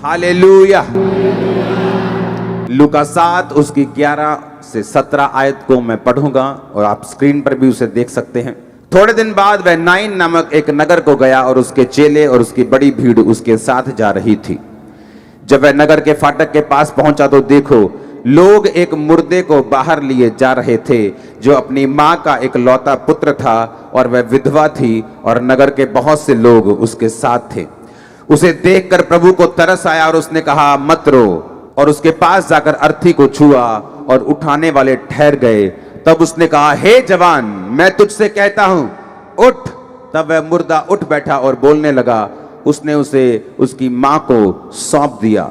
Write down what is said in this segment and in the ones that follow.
Hallelujah. लूका 7 उसकी 11 से 17 आयत को मैं पढ़ूंगा और आप स्क्रीन पर भी उसे देख सकते हैं। थोड़े दिन बाद वह नाइन नामक एक नगर को गया और उसके चेले और उसकी बड़ी भीड़ उसके साथ जा रही थी। जब वह नगर के फाटक के पास पहुंचा तो देखो, लोग एक मुर्दे को बाहर लिए जा रहे थे जो अपनी मां का एक लौता पुत्र था और वह विधवा थी, और नगर के बहुत से लोग उसके साथ थे। उसे देखकर प्रभु को तरस आया और उसने कहा, मत रो। और उसके पास जाकर अर्थी को छुआ और उठाने वाले ठहर गए। तब उसने कहा, हे जवान, मैं तुझसे कहता हूं, उठ। तब वह मुर्दा उठ बैठा और बोलने लगा। उसने उसे उसकी मां को सौंप दिया।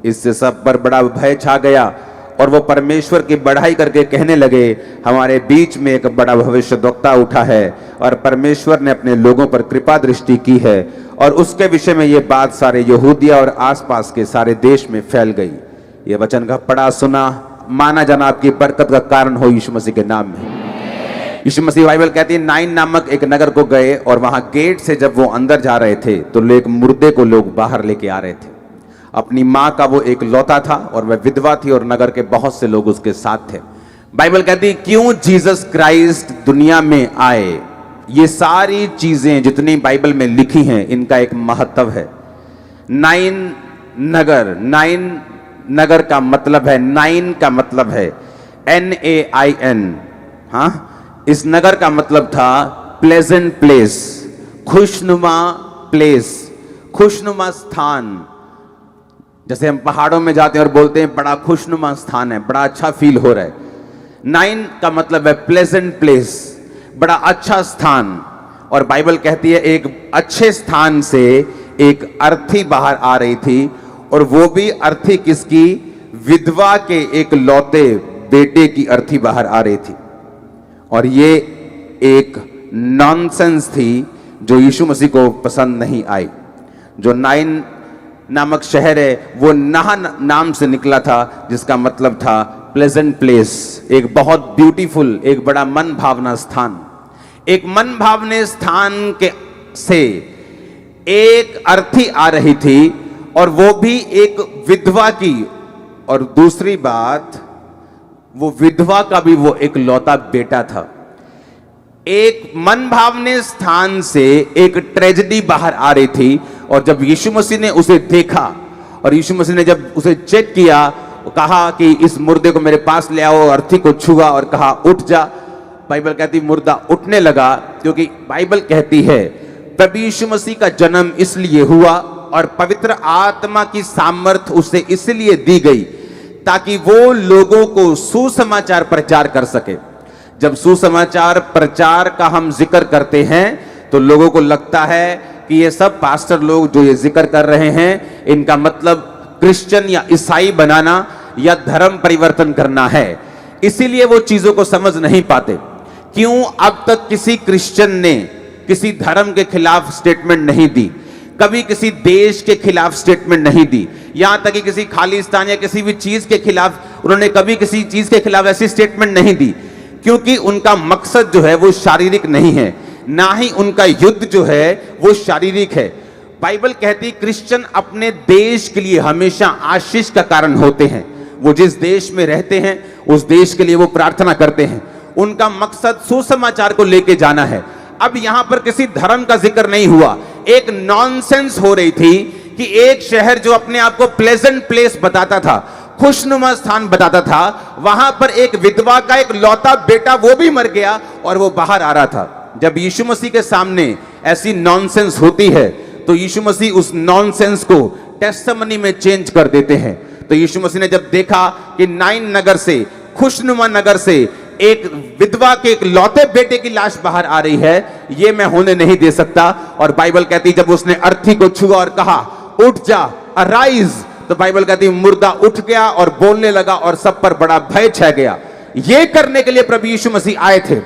इससे सब पर बड़ा भय छा गया और वो परमेश्वर की बढ़ाई करके कहने लगे, हमारे बीच में एक बड़ा भविष्यद्वक्ता उठा है और परमेश्वर ने अपने लोगों पर कृपा दृष्टि की है। और उसके विषय में ये बात सारे यहूदिया और आसपास के सारे देश में फैल गई। ये वचन का पढ़ा सुना माना जाना आपकी बरकत का कारण हो यीशु मसीह के नाम में। यीशु मसीह बाइबल कहती है, नाइन नामक एक नगर को गए और वहां गेट से जब वो अंदर जा रहे थे तो एक मुर्दे को लोग बाहर लेके आ रहे थे। अपनी मां का वो एक लौता था और वह विधवा थी और नगर के बहुत से लोग उसके साथ थे। बाइबल कहती है, क्यों जीसस क्राइस्ट दुनिया में आए। ये सारी चीजें जितनी बाइबल में लिखी हैं इनका एक महत्व है। नाइन नगर का मतलब है, नाइन का मतलब है NAIN। हाँ, इस नगर का मतलब था प्लेजेंट प्लेस, खुशनुमा प्लेस, खुशनुमा स्थान। जैसे हम पहाड़ों में जाते हैं और बोलते हैं बड़ा खुशनुमा स्थान है, बड़ा अच्छा फील हो रहा है। नाइन का मतलब है प्लेजेंट प्लेस, बड़ा अच्छा स्थान। और बाइबल कहती है एक अच्छे स्थान से एक अर्थी बाहर आ रही थी, और वो भी अर्थी किसकी? विधवा के एक लौते बेटे की अर्थी बाहर आ रही थी। और ये एक नॉनसेंस थी जो यीशु मसीह को पसंद नहीं आई। जो नाइन नामक शहर है वो नाह नाम से निकला था, जिसका मतलब था प्लेजेंट प्लेस, एक बहुत ब्यूटीफुल, एक बड़ा मन भावना स्थान। एक मन भावने स्थान के से एक अर्थी आ रही थी और वो भी एक विधवा की। और दूसरी बात, वो विधवा का भी वो एक लौता बेटा था। एक मन भावने स्थान से एक ट्रेजेडी बाहर आ रही थी। और जब यीशु मसीह ने उसे देखा और यीशु मसीह ने जब उसे चेक किया, कहा कि इस मुर्दे को मेरे पास ले आओ, अर्थी को छुआ और कहा उठ जा। बाइबल कहती मुर्दा उठने लगा, क्योंकि बाइबल कहती है प्रभु यीशु मसीह का जन्म इसलिए हुआ और पवित्र आत्मा की सामर्थ उसे इसलिए दी गई ताकि वो लोगों को सुसमाचार प्रचार कर सके। जब सुसमाचार प्रचार का हम जिक्र करते हैं तो लोगों को लगता है कि ये सब पास्टर लोग जो ये जिक्र कर रहे हैं, इनका मतलब क्रिश्चियन या ईसाई बनाना या धर्म परिवर्तन करना है। इसीलिए वो चीजों को समझ नहीं पाते। क्यों अब तक किसी क्रिश्चियन ने किसी धर्म के खिलाफ स्टेटमेंट नहीं दी, कभी किसी देश के खिलाफ स्टेटमेंट नहीं दी, यहां तक कि किसी खालिस्तान या किसी भी चीज के खिलाफ उन्होंने कभी किसी चीज के खिलाफ ऐसी स्टेटमेंट नहीं दी। क्योंकि उनका मकसद जो है वो शारीरिक नहीं है, ना ही उनका युद्ध जो है वो शारीरिक है। बाइबल कहती क्रिश्चियन अपने देश के लिए हमेशा आशीष का कारण होते हैं। वो जिस देश में रहते हैं उस देश के लिए वो प्रार्थना करते हैं। उनका मकसद सुसमाचार को लेके जाना है। अब यहां पर किसी धर्म का जिक्र नहीं हुआ। एक नॉनसेंस हो रही थी कि एक शहर जो अपने आप को प्लेजेंट प्लेस बताता था, खुशनुमा स्थान बताता था, वहां पर एक विधवा का एक लौता बेटा वो भी मर गया और वो बाहर आ रहा था। जब यीशु मसीह के सामने ऐसी नॉनसेंस होती है तो यीशु मसीह उस नॉनसेंस को टेस्टिमनी में चेंज कर देते हैं। तो यीशु मसीह ने जब देखा कि नाइन नगर से, खुशनुमा नगर से एक विधवा के एक लौते बेटे की लाश बाहर आ रही है, ये मैं होने नहीं दे सकता। और बाइबल कहती जब उसने अर्थी को छुआ और कहा उठ जा, अराइज, तो बाइबल कहती मुर्दा उठ गया और बोलने लगा और सब पर बड़ा भय छा गया। ये करने के लिए प्रभु यीशु मसीह आए थे।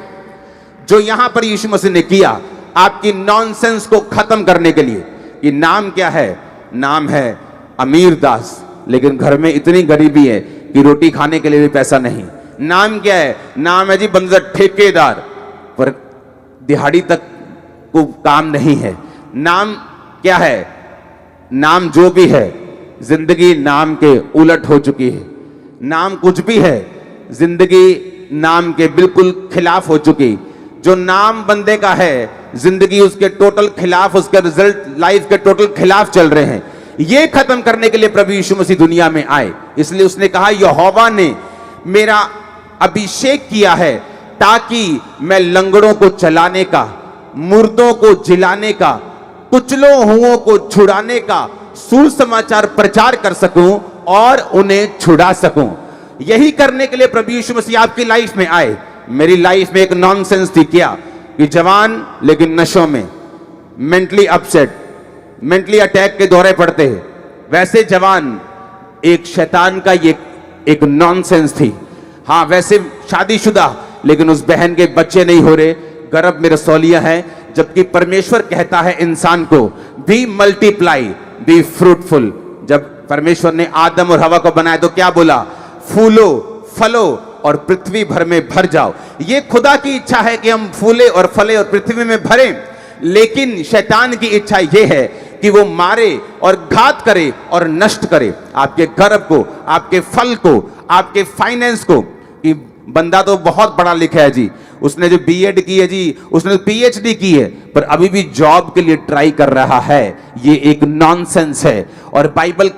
जो यहां पर यीशु मसीह ने किया आपकी नॉनसेंस को खत्म करने के लिए। कि नाम क्या है? नाम है अमीर दास, लेकिन घर में इतनी गरीबी है कि रोटी खाने के लिए भी पैसा नहीं। नाम क्या है? नाम है जी बंदर ठेकेदार, पर दिहाड़ी तक को काम नहीं है। नाम क्या है? नाम जो भी है जिंदगी नाम के उलट हो चुकी है। नाम कुछ भी है, जिंदगी नाम के बिल्कुल खिलाफ हो चुकी। जो नाम बंदे का है, जिंदगी उसके टोटल खिलाफ, उसके रिजल्ट लाइफ के टोटल खिलाफ चल रहे हैं। ये खत्म करने के लिए प्रभु यीशु मसीह दुनिया में आए। इसलिए उसने कहा, यहोवा ने मेरा अभिषेक किया है ताकि मैं लंगड़ों को चलाने का, मुर्दों को जिलाने का, कुचलों हुओं को छुड़ाने का सुसमाचार प्रचार कर सकूं और उन्हें छुड़ा सकूं। यही करने के लिए प्रभु यीशु मसीह आपकी लाइफ में आए। मेरी लाइफ में एक नॉनसेंस थी क्या, कि जवान लेकिन नशों में, मेंटली अपसेट, मेंटली अटैक के दौरे पड़ते हैं। वैसे जवान एक शैतान का ये एक नॉनसेंस थी। हाँ, वैसे शादीशुदा, लेकिन उस बहन के बच्चे नहीं हो रहे, गर्भ में रसौलियां हैं। जबकि परमेश्वर कहता है इंसान को, बी मल्टीप्लाई, बी फ्रूटफुल। जब परमेश्वर ने आदम और हवा को बनाया तो क्या बोला, फूलो फलो और पृथ्वी भर में भर जाओ। ये खुदा की इच्छा है कि हम फूले और फले और पृथ्वी में भरें, लेकिन शैतान की इच्छा यह है कि वो मारे और घात करे और नष्ट करे आपके गर्भ को, आपके फल को, आपके फाइनेंस को। कि बंदा तो बहुत पढ़ा लिखा है जी, उसने जो बीएड की है जी, उसने पीएचडी की है, पर अभी भी जॉब के लिए ट्राई कर रहा है। ये एक नॉनसेंस है। और बाइबल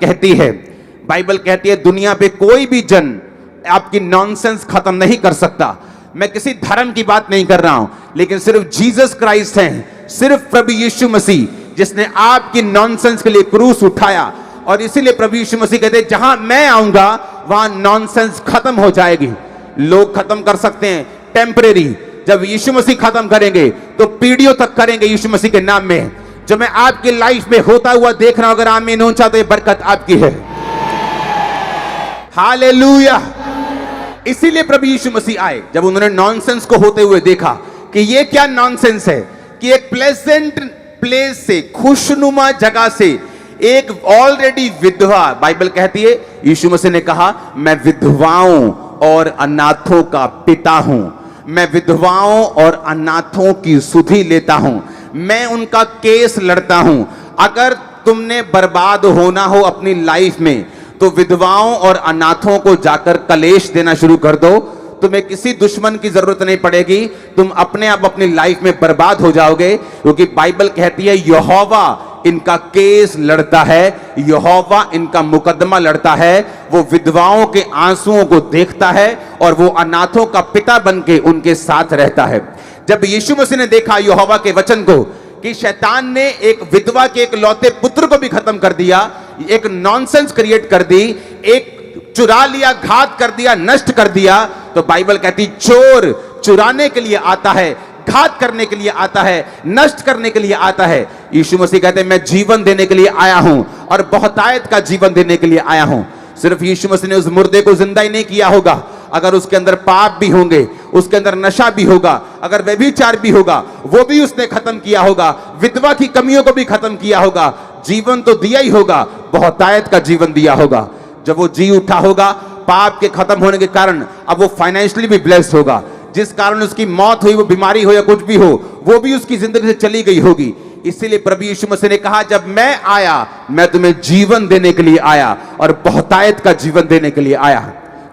कहती है दुनिया पे कोई भी जन आपकी नॉनसेंस खत्म नहीं कर सकता। मैं किसी धर्म की बात नहीं कर रहा हूं, लेकिन सिर्फ जीसस क्राइस्ट हैं, सिर्फ प्रभु यीशु मसीह, जिसने आपकी नॉनसेंस के लिए क्रूस उठाया। और इसीलिए प्रभु यीशु मसीह कहते हैं, जहां मैं आऊंगा वहां नॉनसेंस खत्म हो जाएगी। लोग खत्म कर सकते हैं टेम्परेरी, जब यीशु मसीह खत्म करेंगे तो पीढ़ियों तक करेंगे यीशु मसीह के नाम में। जो मैं आपकी लाइफ में होता हुआ देख रहा हूं, अगर आमीन ऊंचा तो ये बरकत आपकी है। हालेलुया। इसीलिए प्रभु यीशु मसीह आए। जब उन्होंने नॉनसेंस को होते हुए देखा कि ये क्या नॉनसेंस है, कि एक प्लेजेंट प्लेस से, खुशनुमा जगह से, एक ऑलरेडी विधवा, बाइबल कहती है यीशु मसीह ने कहा, मैं विधवाओं और अनाथों का पिता हूं। मैं विधवाओं और अनाथों की सुधि लेता हूं, मैं उनका केस लड़ता हूं। अगर तुमने बर्बाद होना हो अपनी लाइफ में, तो विधवाओं और अनाथों को जाकर कलेश देना शुरू कर दो। तुम्हें किसी दुश्मन की जरूरत नहीं पड़ेगी, तुम अपने आप अपनी लाइफ में बर्बाद हो जाओगे। क्योंकि बाइबल कहती है यहोवा इनका केस लड़ता है, यहोवा इनका मुकदमा लड़ता है। वो विधवाओं के आंसुओं को देखता है और वो अनाथों का पिता बनके उनके साथ रहता है। जब यीशु मसीह ने देखा यहोवा के वचन को, कि शैतान ने एक विधवा के एक लौते पुत्र को भी खत्म कर दिया, एक नॉनसेंस क्रिएट कर दी, एक चुरा लिया, घात कर दिया, नष्ट कर दिया, तो बाइबल कहती चोर चुराने के लिए आता है, घात करने के लिए आता है, नष्ट करने के लिए आता है। यीशु मसीह कहते हैं मैं जीवन देने के लिए आया हूं और बहुतायत का जीवन देने के लिए आया हूं। सिर्फ यीशु मसीह ने उस मुर्दे को जिंदा ही नहीं किया होगा, अगर उसके अंदर पाप भी होंगे, उसके अंदर नशा भी होगा, अगर व्यभिचार भी होगा, वो भी उसने खत्म किया होगा, विधवा की कमियों को भी खत्म किया होगा, जीवन तो दिया ही होगा, बहुतायत का जीवन दिया होगा। जब वो जी उठा होगा, पाप के खत्म होने के कारण अब वो फाइनेंशियली भी ब्लेस्ड होगा। जिस कारण उसकी मौत हुई, वो बीमारी हो या कुछ भी हो, वो भी उसकी जिंदगी से चली गई होगी। इसीलिए प्रभु यीशु मसीह ने कहा, जब मैं आया, मैं तुम्हें जीवन देने के लिए आया और बहुतायत का जीवन देने के लिए आया।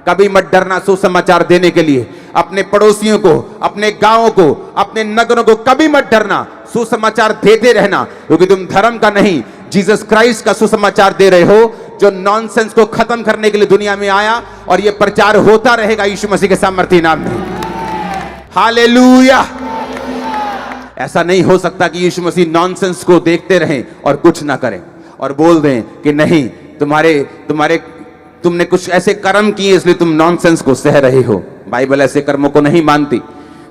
कभी मत डरना सुसमाचार देने के लिए, अपने पड़ोसियों को, अपने गांवों को, अपने नगरों को कभी मत डरना, सुसमाचार देते रहना। क्योंकि तुम धर्म का नहीं, जीसस क्राइस्ट का सुसमाचार दे रहे हो, जो नॉनसेंस को खत्म करने के लिए दुनिया में आया। और यह प्रचार होता रहेगा यीशु मसीह के सामर्थ्य नाम में। हालेलुया। ऐसा नहीं हो सकता कि यीशु मसीह नॉनसेंस को देखते रहें और कुछ ना करें और बोल दें कि नहीं, तुमने कुछ ऐसे कर्म किए इसलिए तुम नॉनसेंस को सह रहे हो। बाइबल ऐसे कर्मों को नहीं मानती।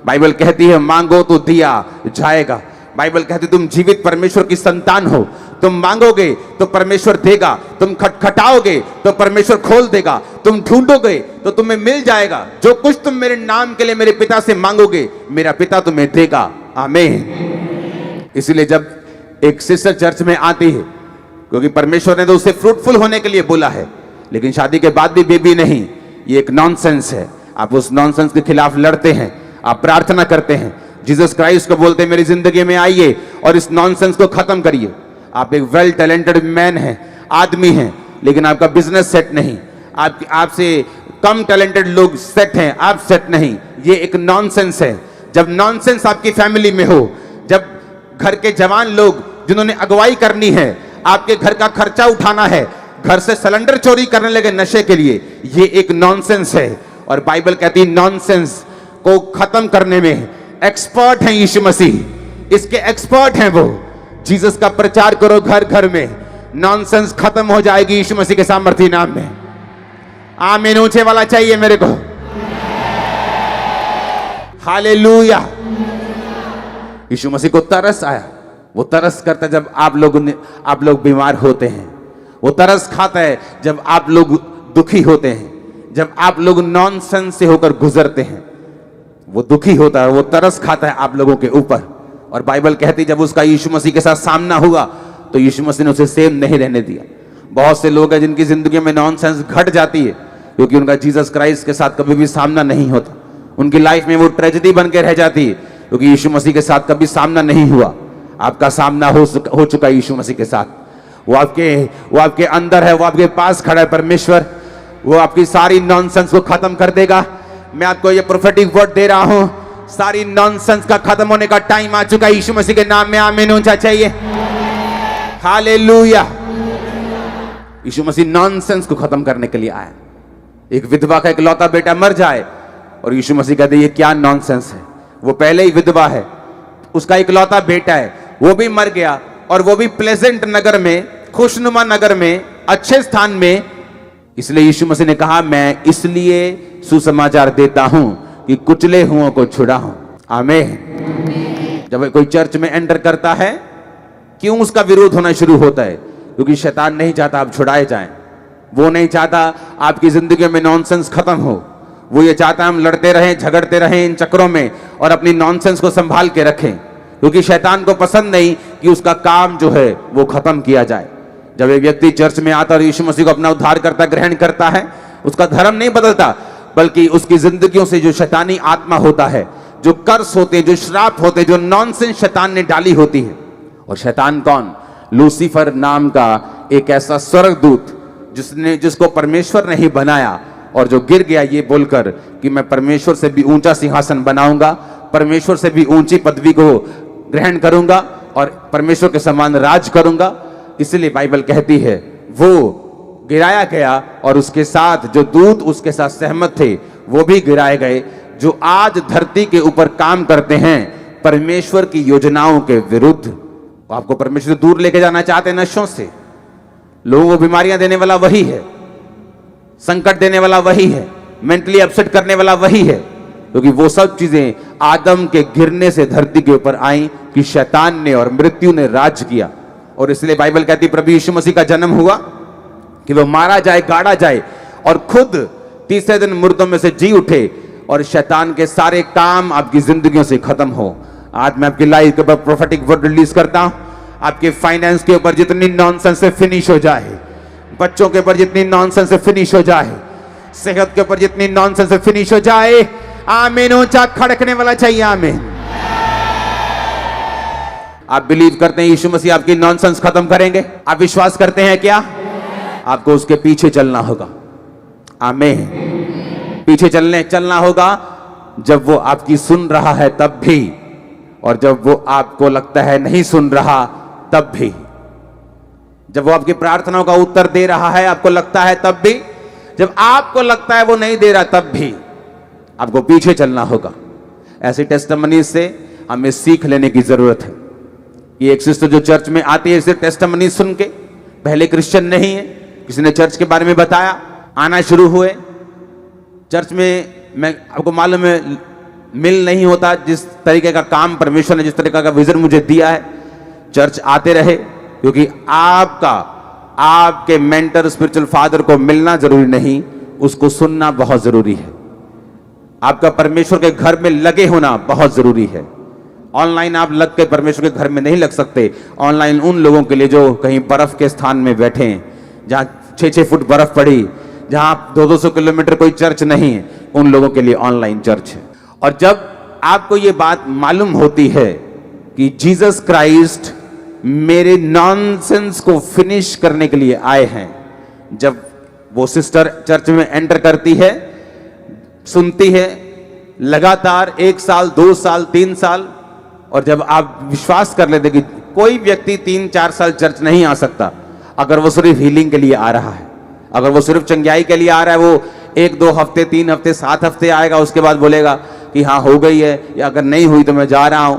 बाइबल कहती है मांगो तो दिया जाएगा। बाइबल कहती है तुम जीवित परमेश्वर की संतान हो, तुम मांगोगे तो परमेश्वर देगा, तुम खटखटाओगे तो परमेश्वर खोल देगा, तुम ढूंढोगे तो तुम्हें मिल जाएगा। जो कुछ तुम मेरे नाम के लिए मेरे पिता से मांगोगे, मेरा पिता तुम्हें देगा। आमीन। इसलिए जब एक सिस्टर चर्च में आती है, क्योंकि परमेश्वर ने तो उसे फ्रूटफुल होने के लिए बोला है, लेकिन शादी के बाद भी बेबी नहीं, ये एक नॉनसेंस है। आप उस नॉनसेंस के खिलाफ लड़ते हैं, आप प्रार्थना करते हैं, जीसस क्राइस्ट को बोलते हैं मेरी जिंदगी में आइए और इस नॉनसेंस को खत्म करिए। आप एक वेल टैलेंटेड मैन हैं, आदमी हैं, लेकिन आपका बिजनेस सेट नहीं, आपसे कम टैलेंटेड लोग सेट हैं, आप सेट नहीं, ये एक नॉनसेंस है। जब नॉनसेंस आपकी फैमिली में हो, जब घर के जवान लोग जिन्होंने अगुवाई करनी है, आपके घर का खर्चा उठाना है, घर से सिलेंडर चोरी करने लगे नशे के लिए, ये एक नॉनसेंस है। और बाइबल कहती है नॉनसेंस को खत्म करने में एक्सपर्ट हैं यीशु मसीह, इसके एक्सपर्ट हैं वो। जीसस का प्रचार करो घर घर में, नॉनसेंस खत्म हो जाएगी यीशु मसीह के सामर्थ्य नाम में। आमीन ऊंचे वाला चाहिए मेरे को। हालेलुया। यीशु मसीह को तरस आया, वो तरस करता है जब आप लोग बीमार होते हैं, वो तरस खाता है जब आप लोग दुखी होते हैं, जब आप लोग नॉनसेंस से होकर गुजरते हैं, वो दुखी होता है, वो तरस खाता है आप लोगों के ऊपर। और बाइबल कहती है जब उसका यीशु मसीह के साथ सामना हुआ तो यीशु मसीह ने उसे सेम नहीं रहने दिया। बहुत से लोग हैं जिनकी जिंदगी में नॉनसेंस घट जाती है क्योंकि उनका जीसस क्राइस्ट के साथ कभी भी सामना नहीं होता, उनकी लाइफ में वो ट्रेजेडी बन के रह जाती है क्योंकि यीशु मसीह के साथ कभी सामना नहीं हुआ। आपका सामना हो चुका है यीशु मसीह के साथ, वो आपके अंदर है, वो आपके पास खड़ा है परमेश्वर, वो आपकी सारी नॉनसेंस को खत्म कर देगा। मैं आपको ये प्रोफेटिक वर्ड दे रहा हूं, सारी नॉनसेंस का खत्म होने का टाइम आ चुका है यीशु मसीह के नाम में। आमीन ऊंचा चाहिए। हालेलुया। यीशु मसीह नॉनसेंस को खत्म करने के लिए आया। एक विधवा का इकलौता बेटा मर जाए और यीशु मसीह कहते ये क्या नॉनसेंस है, वो पहले ही विधवा है, उसका इकलौता बेटा है, वो भी मर गया और वो भी प्लेजेंट नगर में, खुशनुमा नगर में, अच्छे स्थान में। इसलिए यीशु मसीह ने कहा मैं इसलिए सुसमाचार देता हूं कि कुचले हुओं को छुड़ाऊं। आमीन। जब कोई चर्च में एंटर करता है, क्यों उसका विरोध होना शुरू होता है? क्योंकि शैतान नहीं चाहता आप छुड़ाए जाएं, वो नहीं चाहता आपकी जिंदगी में नॉनसेंस खत्म हो, वो ये चाहता है हम लड़ते रहें, झगड़ते रहें इन चक्रों में और अपनी नॉनसेंस को संभाल के रखें, क्योंकि शैतान को पसंद नहीं कि उसका काम जो है वो खत्म किया जाए। जब एक व्यक्ति चर्च में आता और यीशु मसीह को अपना उद्धारकर्ता ग्रहण करता है, उसका धर्म नहीं बदलता, बल्कि उसकी जिंदगियों से जो शैतानी आत्मा होता है, जो कर्स होते हैं, जो श्राप होते हैं, जो नॉनसेंस शैतान ने डाली होती है। और शैतान कौन? लूसीफर नाम का एक ऐसा स्वर्गदूत जिसको परमेश्वर ने ही बनाया और जो गिर गया ये बोलकर कि मैं परमेश्वर से भी ऊंचा सिंहासन बनाऊंगा, परमेश्वर से भी ऊंची पदवी को ग्रहण करूंगा और परमेश्वर के समान राज करूंगा। इसलिए बाइबल कहती है वो गिराया गया और उसके साथ जो दूत उसके साथ सहमत थे वो भी गिराए गए, जो आज धरती के ऊपर काम करते हैं परमेश्वर की योजनाओं के विरुद्ध। आपको परमेश्वर से दूर लेके जाना चाहते हैं नशों से, लोगों को बीमारियां देने वाला वही है, संकट देने वाला वही है, मेंटली अपसेट करने वाला वही है, क्योंकि वो सब चीजें आदम के गिरने से धरती के ऊपर आई कि शैतान ने और मृत्यु ने राज किया। और इसलिए बाइबल कहती है प्रभु यीशु मसीह का जन्म हुआ कि वो मारा जाए, गाड़ा जाए और खुद तीसरे दिन मुर्दों में से जी उठे और शैतान के सारे काम आपकी जिंदगियों से खत्म हो। आज मैं आपकी लाइफ के ऊपर प्रोफेटिक वर्ड रिलीज करता हूं, आपके फाइनेंस के ऊपर जितनी नॉनसेंस से फिनिश हो जाए, बच्चों के ऊपर जितनी नॉनसेंस से फिनिश हो जाए, सेहत के ऊपर जितनी नॉनसेंस से फिनिश हो जाए। आमीन ऊंचा खड़कने वाला चाहिए। आमीन। आप बिलीव करते हैं यीशु मसीह आपकी नॉनसेंस खत्म करेंगे? आप विश्वास करते हैं क्या? आपको उसके पीछे चलना होगा। आमीन। पीछे चलना होगा जब वो आपकी सुन रहा है तब भी, और जब वो आपको लगता है नहीं सुन रहा तब भी, जब वो आपकी प्रार्थनाओं का उत्तर दे रहा है आपको लगता है तब भी, जब आपको लगता है वो नहीं दे रहा तब भी, आपको पीछे चलना होगा। ऐसी टेस्टिमनी से हमें सीख लेने की जरूरत है। ये एक सिस्टर जो चर्च में आती है सिर्फ टेस्टिमनी सुन के, पहले क्रिश्चियन नहीं है, किसी ने चर्च के बारे में बताया, आना शुरू हुए चर्च में। मैं आपको मालूम है मिल नहीं होता जिस तरीके का काम परमेश्वर ने, जिस तरीके का विजन मुझे दिया है, चर्च आते रहे, क्योंकि आपके मेंटर स्पिरिचुअल फादर को मिलना जरूरी नहीं, उसको सुनना बहुत जरूरी है। आपका परमेश्वर के घर में लगे होना बहुत जरूरी है। ऑनलाइन आप लग के परमेश्वर के घर में नहीं लग सकते। ऑनलाइन उन लोगों के लिए जो कहीं बर्फ के स्थान में बैठे हैं, जहां 6-6 फुट बर्फ पड़ी, जहां 200-200 किलोमीटर कोई चर्च नहीं है, उन लोगों के लिए ऑनलाइन चर्च है। और जब आपको ये बात मालूम होती है कि जीसस क्राइस्ट मेरे नॉनसेंस को फिनिश करने के लिए आए हैं, जब वो सिस्टर चर्च में एंटर करती है, सुनती है लगातार 1 साल, 2 साल, 3 साल, और जब आप विश्वास कर लेते कि कोई व्यक्ति 3-4 साल चर्च नहीं आ सकता अगर वो सिर्फ हीलिंग के लिए आ रहा है, अगर वो सिर्फ चंगाई के लिए आ रहा है, वो 1-2 हफ्ते, 3 हफ्ते, 7 हफ्ते आएगा, उसके बाद बोलेगा कि हाँ हो गई है, या अगर नहीं हुई तो मैं जा रहा हूं।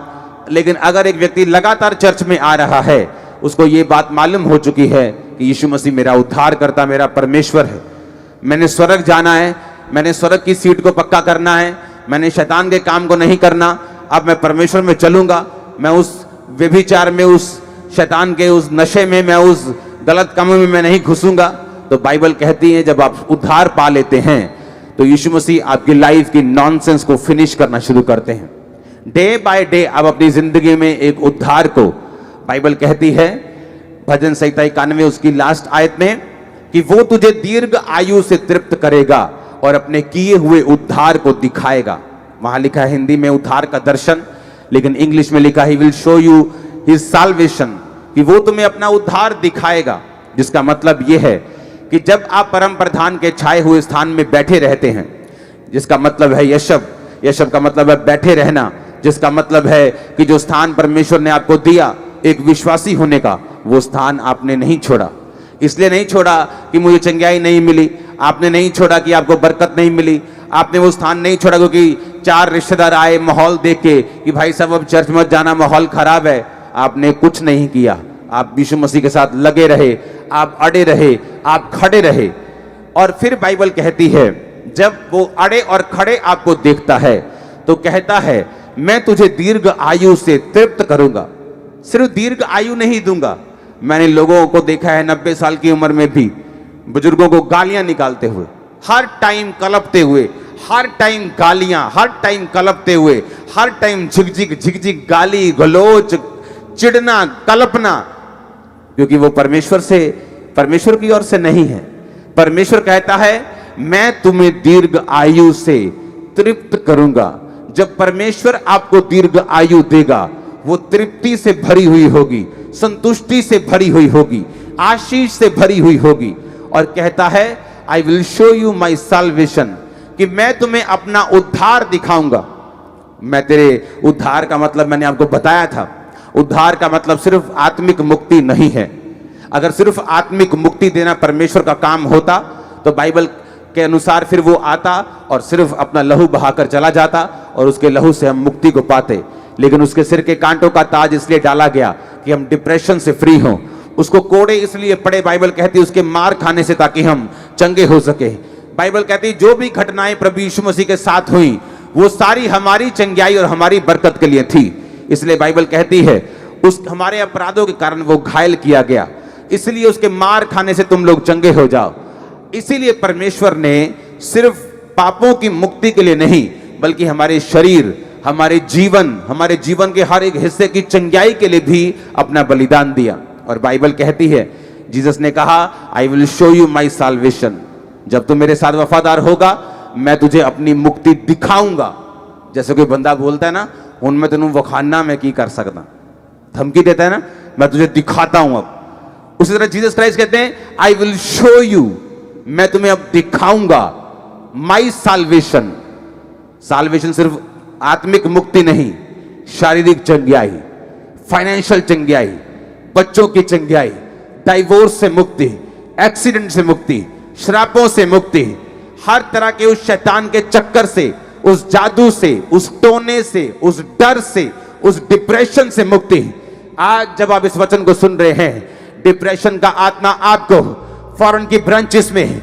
लेकिन अगर एक व्यक्ति लगातार चर्च में आ रहा है, उसको ये बात मालूम हो चुकी है कि यीशु मसीह मेरा उद्धार करता, मेरा परमेश्वर है, मैंने स्वर्ग जाना है, मैंने स्वर्ग की सीट को पक्का करना है, मैंने शैतान के काम को नहीं करना, अब मैं परमेश्वर में चलूंगा, मैं उस व्यभिचार में, उस शैतान के उस नशे में, मैं उस गलत कामों में मैं नहीं घुसूंगा। तो बाइबल कहती है जब आप उद्धार पा लेते हैं तो यीशु मसीह आपकी लाइफ की नॉनसेंस को फिनिश करना शुरू करते हैं। डे बाय डे आप अपनी जिंदगी में एक उद्धार को, बाइबल कहती है भजन संहिता 91 उसकी लास्ट आयत में कि वो तुझे दीर्घ आयु से तृप्त करेगा और अपने किए हुए उद्धार को दिखाएगा। वहां लिखा है हिंदी में उद्धार का दर्शन, लेकिन इंग्लिश में लिखा he will show you his salvation, कि वो तुम्हें अपना उद्धार दिखाएगा। जिसका मतलब यह है कि जब आप परम प्रधान के छाए हुए स्थान में बैठे रहते हैं, जिसका मतलब है यशब, यशब का मतलब है बैठे रहना, जिसका मतलब है कि जो स्थान परमेश्वर ने आपको दिया एक विश्वासी होने का, वो स्थान आपने नहीं छोड़ा। इसलिए नहीं छोड़ा कि मुझे चंगाई नहीं मिली, आपने नहीं छोड़ा कि आपको बरकत नहीं मिली, आपने वो स्थान नहीं छोड़ा क्योंकि 4 रिश्तेदार आए माहौल देख के कि भाई साहब अब चर्च मत जाना, माहौल खराब है। आपने कुछ नहीं किया, आप यीशु मसीह के साथ लगे रहे, आप अड़े रहे, आप खड़े रहे। और फिर बाइबल कहती है जब वो अड़े और खड़े आपको देखता है तो कहता है मैं तुझे दीर्घ आयु से तृप्त करूंगा। सिर्फ दीर्घ आयु नहीं दूंगा, मैंने लोगों को देखा है 90 साल की उम्र में भी बुजुर्गों को गालियां निकालते हुए, हर टाइम कलपते हुए, हर टाइम गालियां, हर टाइम कलपते हुए, हर टाइम झिकझिक झिकझिक, गाली गलोच, चिढ़ना, कल्पना, क्योंकि वो परमेश्वर की ओर से नहीं है। परमेश्वर कहता है मैं तुम्हें दीर्घ आयु से तृप्त करूंगा। जब परमेश्वर आपको दीर्घ आयु देगा वो तृप्ति से भरी हुई होगी, संतुष्टि से भरी हुई होगी, आशीष से भरी हुई होगी। और कहता है I will show you my salvation, कि मैं तुम्हें अपना उद्धार दिखाऊंगा। मैं तेरे उद्धार का मतलब मैंने आपको बताया था, उद्धार का मतलब सिर्फ आत्मिक मुक्ति नहीं है। अगर सिर्फ आत्मिक मुक्ति देना परमेश्वर का काम होता तो बाइबल के अनुसार फिर वो आता और सिर्फ अपना लहू बहाकर चला जाता और उसके लहू से हम मुक्ति को पाते। लेकिन उसके सिर के कांटों का ताज इसलिए डाला गया कि हम डिप्रेशन से फ्री हों, उसको कोड़े इसलिए पड़े, बाइबल कहती है उसके मार खाने से, ताकि हम चंगे हो सके। बाइबल कहती है जो भी घटनाएं प्रभु यीशु मसीह के साथ हुई वो सारी हमारी चंगाई और हमारी बरकत के लिए थी। इसलिए बाइबल कहती है उस हमारे अपराधों के कारण वो घायल किया गया, इसलिए उसके मार खाने से तुम लोग चंगे हो जाओ। इसीलिए परमेश्वर ने सिर्फ पापों की मुक्ति के लिए नहीं बल्कि हमारे शरीर, हमारे जीवन के हर एक हिस्से की चंगाई के लिए भी अपना बलिदान दिया। और बाइबल कहती है जीसस ने कहा I will show you my salvation, जब तू मेरे साथ वफादार होगा मैं तुझे अपनी मुक्ति दिखाऊंगा। जैसे कोई बंदा बोलता है ना उनमें तेन वखाना मैं की कर सकता, धमकी देता है ना, मैं तुझे दिखाता हूं। अब उसी तरह जीसस क्राइस्ट कहते हैं आई विल शो यू, मैं तुम्हें अब दिखाऊंगा माई साल्वेशन। साल्वेशन सिर्फ आत्मिक मुक्ति नहीं, शारीरिक चंगाई, फाइनेंशियल चंगाई, बच्चों की चंगाई, डाइवोर्स से मुक्ति, एक्सीडेंट से मुक्ति, श्रापों से मुक्ति, हर तरह के उस शैतान के चक्कर से, उस जादू से, उस टोने से, उस डर से, उस डिप्रेशन से मुक्ति। आज जब आप इस वचन को सुन रहे हैं, डिप्रेशन का आत्मा आपको फॉरेन की ब्रांचेस में,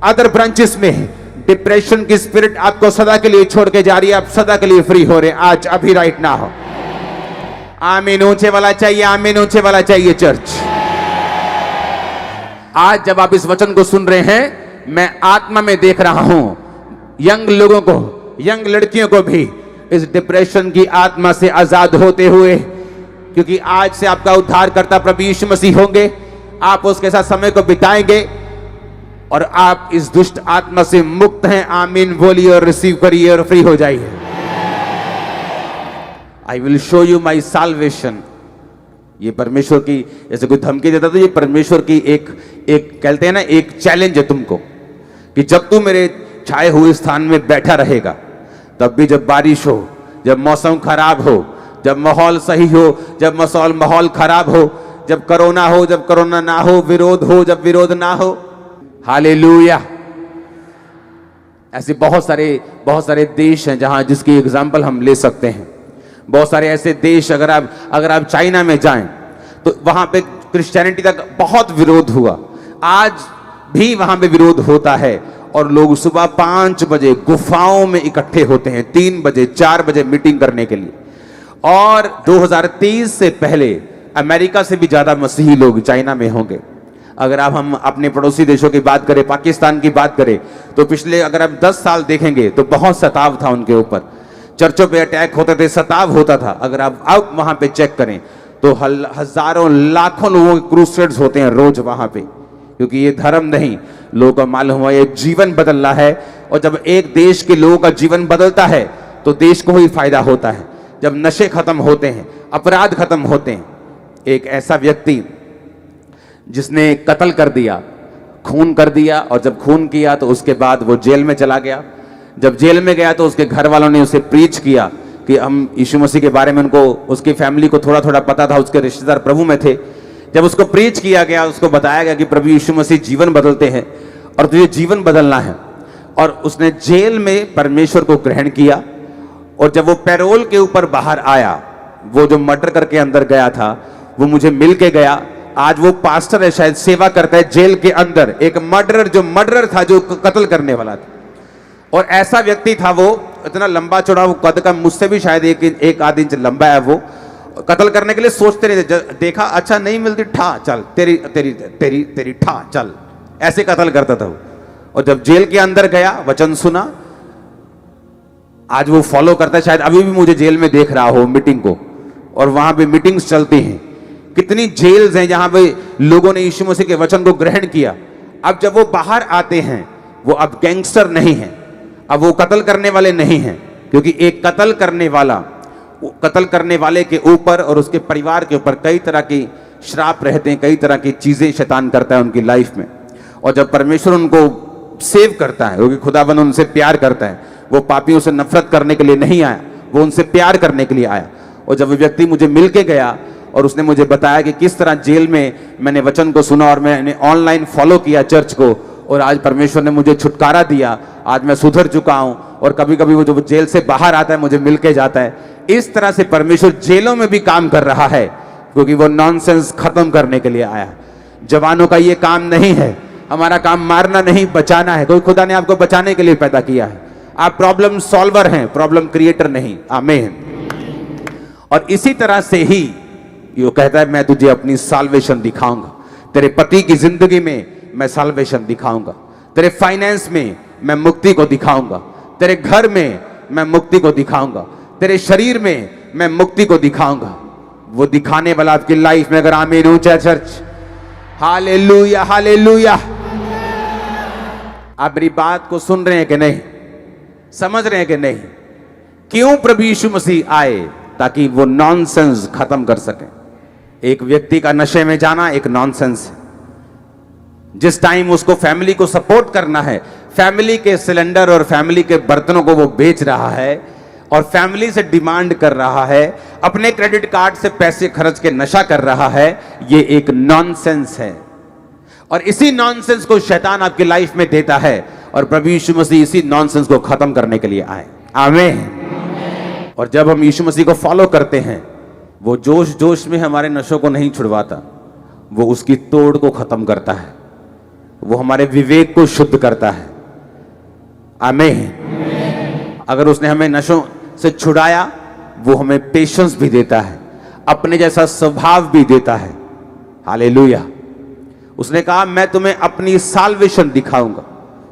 अदर ब्रांचेस में डिप्रेशन की स्पिरिट आपको सदा के लिए छोड़ के जा रही है, आप सदा के लिए फ्री हो रहे हैं आज, अभी राइट ना हो। आमीन ऊंचे वाला चाहिए, आमीन ऊंचे वाला चाहिए चर्च। आज जब आप इस वचन को सुन रहे हैं, मैं आत्मा में देख रहा हूं यंग लोगों को, यंग लड़कियों को भी इस डिप्रेशन की आत्मा से आजाद होते हुए, क्योंकि आज से आपका उद्धार करता प्रभु यीशु मसीह होंगे। आप उसके साथ समय को बिताएंगे और आप इस दुष्ट आत्मा से मुक्त हैं। आमीन बोलिए और रिसीव करिए और फ्री हो जाइए। I will show you my salvation, ये परमेश्वर की, जैसे कोई धमकी देता तो ये परमेश्वर की एक कहते हैं ना, एक चैलेंज है तुमको कि जब तू मेरे छाए हुए स्थान में बैठा रहेगा, तब भी जब बारिश हो, जब मौसम खराब हो, जब माहौल सही हो, जब माहौल खराब हो, जब कोरोना हो, जब कोरोना ना हो, विरोध हो, जब विरोध ना हो। हालेलुया। ऐसे बहुत सारे देश हैं जहां जिसकी एग्जाम्पल हम ले सकते हैं। बहुत सारे ऐसे देश, अगर आप चाइना में जाएं तो वहां पे क्रिश्चियनिटी का बहुत विरोध हुआ, आज भी वहां पे विरोध होता है। और लोग सुबह 5 बजे गुफाओं में इकट्ठे होते हैं, 3 बजे 4 बजे मीटिंग करने के लिए। और 2023 से पहले अमेरिका से भी ज्यादा मसीही लोग चाइना में होंगे। अगर हम अपने पड़ोसी देशों की बात करें, पाकिस्तान की बात करें, तो पिछले अगर आप 10 साल देखेंगे तो बहुत सताव था उनके ऊपर, चर्चों पे अटैक होते थे, सताव होता था। अगर आप अब वहां पे चेक करें तो हजारों लाखों लोगों के क्रूसेड्स होते हैं रोज वहां पे, क्योंकि ये धर्म नहीं, लोगों को मालूम हुआ ये जीवन बदलना है। और जब एक देश के लोगों का जीवन बदलता है तो देश को ही फायदा होता है। जब नशे खत्म होते हैं, अपराध खत्म होते हैं। एक ऐसा व्यक्ति जिसने कत्ल कर दिया, खून कर दिया, और जब खून किया तो उसके बाद वो जेल में चला गया। जब जेल में गया तो उसके घर वालों ने उसे प्रीच किया कि हम यीशु मसीह के बारे में, उनको, उसकी फैमिली को थोड़ा थोड़ा पता था, उसके रिश्तेदार प्रभु में थे। जब उसको प्रीच किया गया, उसको बताया गया कि प्रभु यीशु मसीह जीवन बदलते हैं और तुझे जीवन बदलना है, और उसने जेल में परमेश्वर को ग्रहण किया। और जब वो पैरोल के ऊपर बाहर आया, वो जो मर्डर करके अंदर गया था वो मुझे मिल के गया। आज वो पास्टर है, शायद सेवा करता है जेल के अंदर। एक मर्डरर था, जो कत्ल करने वाला था। और ऐसा व्यक्ति था, वो इतना लंबा चौड़ा, वो कद का मुझसे भी शायद एक आध इंच लंबा है। वो कत्ल करने के लिए सोचते नहीं थे, देखा अच्छा नहीं मिलती, ठा चल, तेरी तेरी तेरी तेरी ठा चल, ऐसे कत्ल करता था वो। और जब जेल के अंदर गया, वचन सुना, आज वो फॉलो करता है। शायद अभी भी मुझे जेल में देख रहा हो मीटिंग को, और वहां पे मीटिंग्स चलती हैं। कितनी जेल्स हैं जहां पे लोगों ने यीशु मसीह के वचन को ग्रहण किया। अब जब वो बाहर आते हैं, वो अब गैंगस्टर नहीं है, अब वो कत्ल करने वाले नहीं हैं, क्योंकि एक कत्ल करने वाले के ऊपर और उसके परिवार के ऊपर कई तरह की श्राप रहते हैं, कई तरह की चीजें शैतान करता है उनकी लाइफ में। और जब परमेश्वर उनको सेव करता है, क्योंकि खुदाबंद उनसे प्यार करता है, वो पापियों से नफरत करने के लिए नहीं आया, वो उनसे प्यार करने के लिए आया। और जब वो व्यक्ति मुझे मिल के गया और उसने मुझे बताया कि किस तरह जेल में मैंने वचन को सुना और मैंने ऑनलाइन फॉलो किया चर्च को, और आज परमेश्वर ने मुझे छुटकारा दिया, आज मैं सुधर चुका हूं। और कभी कभी वो जो जेल से बाहर आता है मुझे मिल के जाता है। इस तरह से परमेश्वर जेलों में भी काम कर रहा है, क्योंकि वो नॉनसेंस खत्म करने के लिए आया। जवानों का ये काम नहीं है, हमारा काम मारना नहीं, बचाना है। कोई खुदा ने आपको बचाने के लिए पैदा किया है। आप प्रॉब्लम सॉल्वर हैं, प्रॉब्लम क्रिएटर नहीं। आमीन। और इसी तरह से ही यो कहता है, मैं तुझे अपनी साल्वेशन दिखाऊंगा। तेरे पति की जिंदगी में मैं साल्वेशन दिखाऊंगा, तेरे फाइनेंस में मैं मुक्ति को दिखाऊंगा, तेरे घर में मैं मुक्ति को दिखाऊंगा, तेरे शरीर में मैं मुक्ति को दिखाऊंगा। वो दिखाने वाला आपकी लाइफ में, अगर आमीन ऊंचा चर्च, हालेलुया हालेलुया। आप मेरी बात को सुन रहे हैं कि नहीं, समझ रहे हैं कि नहीं? क्यों प्रभु यीशु मसीह आए? ताकि वो नॉनसेंस खत्म कर सके। एक व्यक्ति का नशे में जाना एक नॉनसेंस है। जिस टाइम उसको फैमिली को सपोर्ट करना है, फैमिली के सिलेंडर और फैमिली के बर्तनों को वो बेच रहा है और फैमिली से डिमांड कर रहा है, अपने क्रेडिट कार्ड से पैसे खर्च के नशा कर रहा है, ये एक नॉनसेंस है। और इसी नॉनसेंस को शैतान आपकी लाइफ में देता है, और प्रभु यीशु मसीह इसी नॉनसेंस को खत्म करने के लिए आए। आमीन। और जब हम यीशु मसीह को फॉलो करते हैं, वो जोश जोश में हमारे नशों को नहीं छुड़वाता, वो उसकी तोड़ को खत्म करता है, वो हमारे विवेक को शुद्ध करता है। आमीन। अगर उसने हमें नशों से छुड़ाया, वो हमें पेशेंस भी देता है, अपने जैसा स्वभाव भी देता है। हालेलुया। उसने कहा, मैं तुम्हें अपनी साल्वेशन दिखाऊंगा।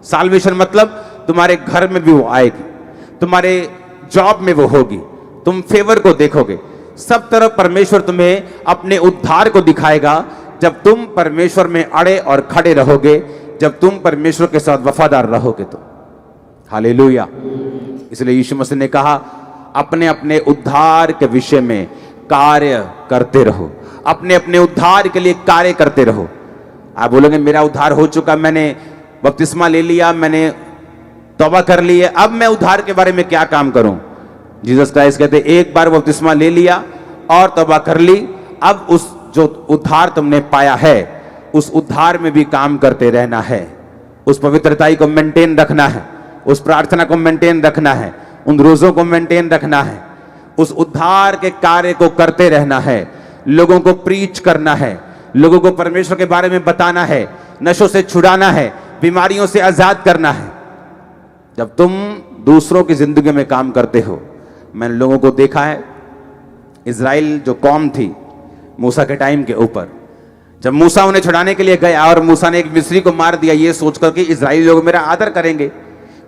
साल्वेशन मतलब तुम्हारे घर में भी वो आएगी, तुम्हारे जॉब में वो होगी, तुम फेवर को देखोगे, सब तरफ परमेश्वर तुम्हें अपने उद्धार को दिखाएगा। जब तुम परमेश्वर में अड़े और खड़े रहोगे, जब तुम परमेश्वर के साथ वफादार रहोगे तो। हालेलुया। इसलिए यीशु मसीह ने कहा, अपने अपने उद्धार के विषय में कार्य करते रहो, अपने अपने उद्धार के लिए कार्य करते रहो। आप बोलोगे मेरा उद्धार हो चुका, मैंने बपतिस्मा ले लिया, मैंने तौबा कर ली है, अब मैं उद्धार के बारे में क्या काम करूं? जीसस क्राइस्ट कहते एक बार बपतिस्मा ले लिया और तौबा कर ली, अब उस जो उद्धार तुमने पाया है उस उद्धार में भी काम करते रहना है, उस पवित्रताई को मेंटेन रखना है, उस प्रार्थना को मेंटेन रखना है, उन रोजों को मेंटेन रखना है, उस उद्धार के कार्य को करते रहना है, लोगों को प्रीच करना है, लोगों को परमेश्वर के बारे में बताना है, नशों से छुड़ाना है, बीमारियों से आजाद करना है। जब तुम दूसरों की जिंदगी में काम करते हो, मैंने लोगों को देखा है, इजराइल जो कौम थी मूसा के टाइम के ऊपर, जब मूसा उन्हें छुड़ाने के लिए गया और मूसा ने एक मिस्री को मार दिया ये सोचकर कि इजराइली लोग मेरा आदर करेंगे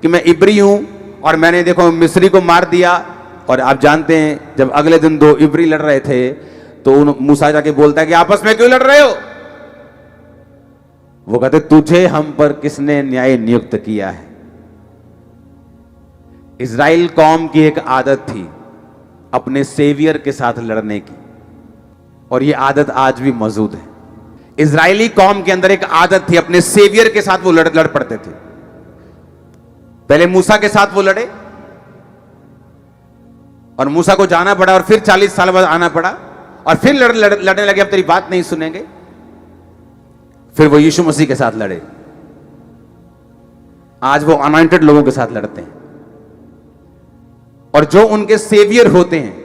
कि मैं इब्री हूं और मैंने देखो मिस्री को मार दिया। और आप जानते हैं जब अगले दिन दो इब्री लड़ रहे थे तो मूसा जाके बोलता है कि आपस में क्यों लड़ रहे हो? वो कहते तुझे हम पर किसने न्याय नियुक्त किया है? इजराइल कौम की एक आदत थी अपने सेवियर के साथ लड़ने की, और ये आदत आज भी मौजूद है। इजरायली कौम के अंदर एक आदत थी, अपने सेवियर के साथ वो लड़ पड़ते थे। पहले मूसा के साथ वो लड़े और मूसा को जाना पड़ा और फिर 40 साल बाद आना पड़ा और फिर लड़ने लगे, अब तेरी बात नहीं सुनेंगे। फिर वो यीशु मसीह के साथ लड़े। आज वो अनॉइंटेड लोगों के साथ लड़ते हैं और जो उनके सेवियर होते हैं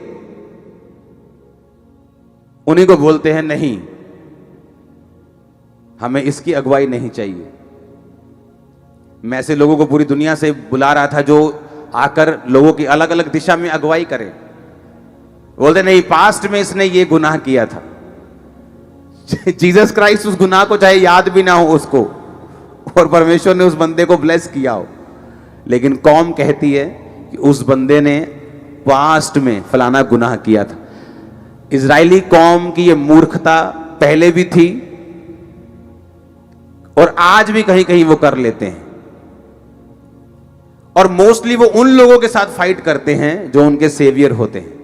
उन्हीं को बोलते हैं नहीं, हमें इसकी अगुवाई नहीं चाहिए। मैं ऐसे लोगों को पूरी दुनिया से बुला रहा था जो आकर लोगों की अलग अलग दिशा में अगुवाई करें। बोलते नहीं, पास्ट में इसने ये गुनाह किया था। जीसस क्राइस्ट उस गुनाह को चाहे याद भी ना हो उसको, और परमेश्वर ने उस बंदे को ब्लेस किया हो, लेकिन कौम कहती है कि उस बंदे ने पास्ट में फलाना गुनाह किया था। इजरायली कौम की ये मूर्खता पहले भी थी और आज भी कहीं कहीं वो कर लेते हैं, और मोस्टली वो उन लोगों के साथ फाइट करते हैं जो उनके सेवियर होते हैं।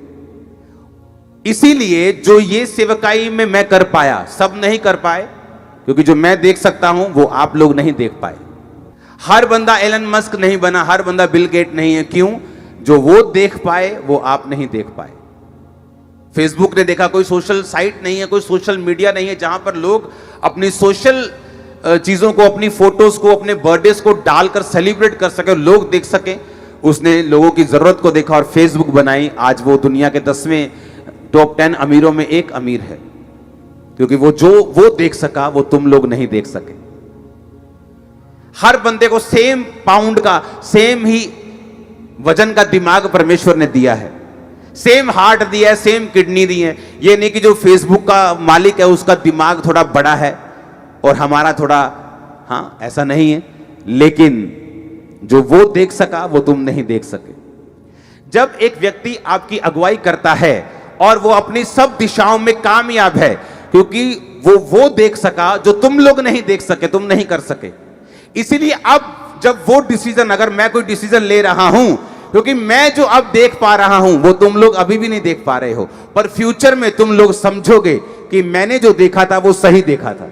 इसीलिए जो ये सेवकाई में मैं कर पाया सब नहीं कर पाए, क्योंकि जो मैं देख सकता हूं वो आप लोग नहीं देख पाए। हर बंदा एलन मस्क नहीं बना, हर बंदा बिल गेट नहीं है। क्यों? जो वो देख पाए वो आप नहीं देख पाए। फेसबुक ने देखा, कोई सोशल साइट नहीं है, कोई सोशल मीडिया नहीं है जहां पर लोग अपनी सोशल चीजों को, अपनी फोटोज को, अपने बर्थडेज को डालकर सेलिब्रेट कर सके, लोग देख सके। उसने लोगों की जरूरत को देखा और फेसबुक बनाई। आज वो दुनिया के 10वें टॉप 10 अमीरों में एक अमीर है, क्योंकि वो देख सका वो तुम लोग नहीं देख सके। हर बंदे को सेम पाउंड का, सेम ही वजन का दिमाग परमेश्वर ने दिया है, सेम हार्ट दिया है, सेम किडनी दी है। ये नहीं कि जो फेसबुक का मालिक है उसका दिमाग थोड़ा बड़ा है और हमारा थोड़ा, हाँ, ऐसा नहीं है। लेकिन जो वो देख सका वो तुम नहीं देख सके। जब एक व्यक्ति आपकी अगुवाई करता है और वो अपनी सब दिशाओं में कामयाब है, क्योंकि वो देख सका जो तुम लोग नहीं देख सके, तुम नहीं कर सके। इसीलिए अब जब वो डिसीजन, अगर मैं कोई डिसीजन ले रहा हूं, क्योंकि मैं जो अब देख पा रहा हूं वो तुम लोग अभी भी नहीं देख पा रहे हो, पर फ्यूचर में तुम लोग समझोगे कि मैंने जो देखा था वो सही देखा था।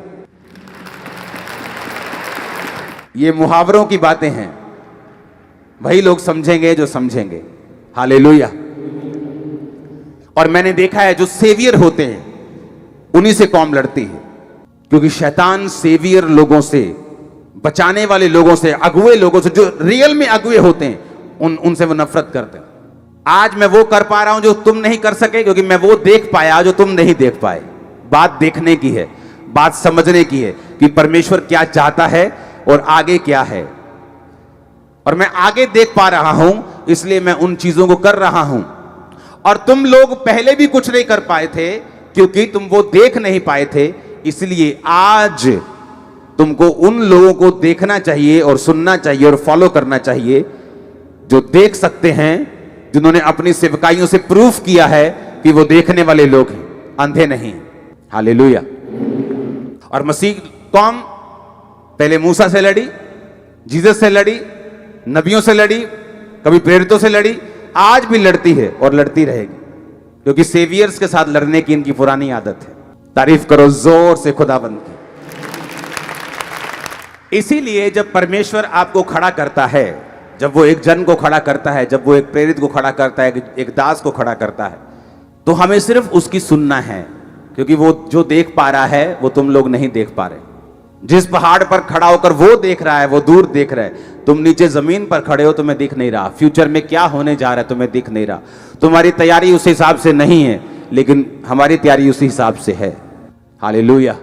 ये मुहावरों की बातें हैं, वही लोग समझेंगे जो समझेंगे। हालेलुया। और मैंने देखा है जो सेवियर होते हैं उन्हीं से कौम लड़ती है, क्योंकि शैतान सेवियर लोगों से, बचाने वाले लोगों से, अगुए लोगों से, जो रियल में अगुए होते हैं उनसे वो नफरत करते हैं। आज मैं वो कर पा रहा हूं जो तुम नहीं कर सके, क्योंकि मैं वो देख पाया जो तुम नहीं देख पाए। बात देखने की है, बात समझने की है कि परमेश्वर क्या चाहता है और आगे क्या है। और मैं आगे देख पा रहा हूं, इसलिए मैं उन चीजों को कर रहा हूं। और तुम लोग पहले भी कुछ नहीं कर पाए थे क्योंकि तुम वो देख नहीं पाए थे। इसलिए आज तुमको उन लोगों को देखना चाहिए और सुनना चाहिए और फॉलो करना चाहिए जो देख सकते हैं, जिन्होंने अपनी सेवकाइयों से प्रूफ किया है कि वो देखने वाले लोग हैं, अंधे नहीं। हालेलुया। और मसीह कौम पहले मूसा से लड़ी, जीसस से लड़ी, नबियों से लड़ी, कभी प्रेरितों से लड़ी, आज भी लड़ती है और लड़ती रहेगी, क्योंकि सेवियर्स के साथ लड़ने की इनकी पुरानी आदत है। तारीफ करो जोर से खुदाबंद की। इसीलिए जब परमेश्वर आपको खड़ा करता है, जब वो एक जन को खड़ा करता है, जब वो एक प्रेरित को खड़ा करता है, एक दास को खड़ा करता है, तो हमें सिर्फ उसकी सुनना है, क्योंकि वो जो देख पा रहा है वो तुम लोग नहीं देख पा रहे। जिस पहाड़ पर खड़ा होकर वो देख रहा है, वो दूर देख रहा है, तुम नीचे जमीन पर खड़े हो, तुम्हें दिख नहीं रहा। फ्यूचर में क्या होने जा रहा है तुम्हें दिख नहीं रहा। तुम्हारी तैयारी उस हिसाब से नहीं है, लेकिन हमारी तैयारी उसी हिसाब से है। हालेलुया।